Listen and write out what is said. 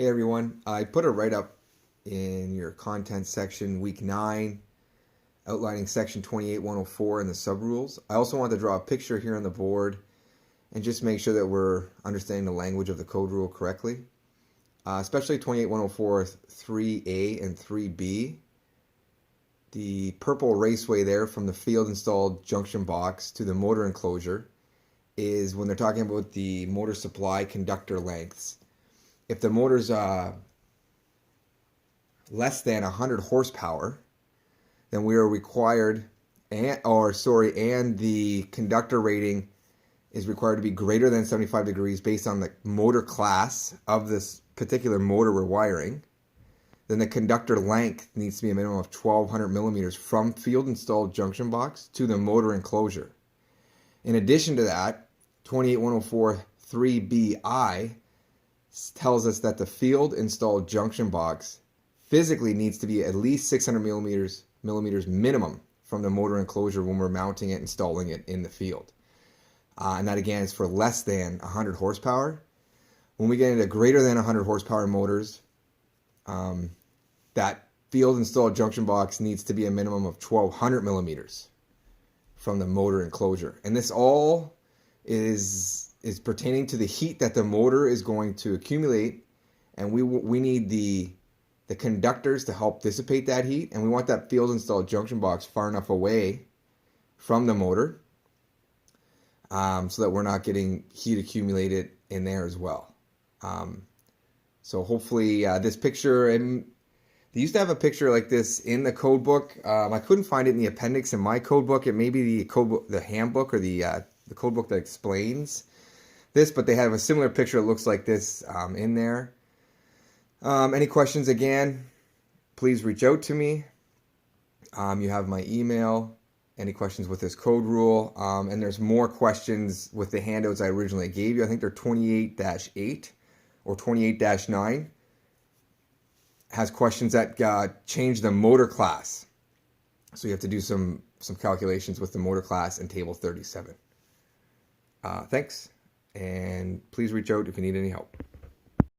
Hey everyone, I put a write-up in your content section week 9 outlining section 28.104 and the subrules. I also wanted to draw a picture here on the board and just make sure that we're understanding the language of the code rule correctly. Especially 28.104 3A and 3B. The purple raceway there from the field installed junction box to the motor enclosure is when they're talking about the motor supply conductor lengths. If the motor's less than 100 horsepower, then we are required, and the conductor rating is required to be greater than 75 degrees based on the motor class of this particular motor we're wiring. Then the conductor length needs to be a minimum of 1,200 millimeters from field installed junction box to the motor enclosure. In addition to that, 28.104 3BI tells us that the field installed junction box physically needs to be at least 600 millimeters minimum from the motor enclosure when we're mounting it, installing it in the field. And that again is for less than 100 horsepower. When we get into greater than 100 horsepower motors, that field installed junction box needs to be a minimum of 1,200 millimeters from the motor enclosure. And this all is pertaining to the heat that the motor is going to accumulate, and we need the conductors to help dissipate that heat, and we want that field installed junction box far enough away from the motor so that we're not getting heat accumulated in there as well. So hopefully this picture, and they used to have a picture like this in the code book. I couldn't find it in the appendix in my code book. It may be the code book, the handbook, or the code book that explains this, but they have a similar picture that looks like this in there. Any questions, again, please reach out to me. You have my email. Any questions with this code rule? And there's more questions with the handouts I originally gave you. I think they're 28-8 or 28-9. Has questions that change the motor class. So you have to do some calculations with the motor class in table 37. Thanks, and please reach out if you need any help.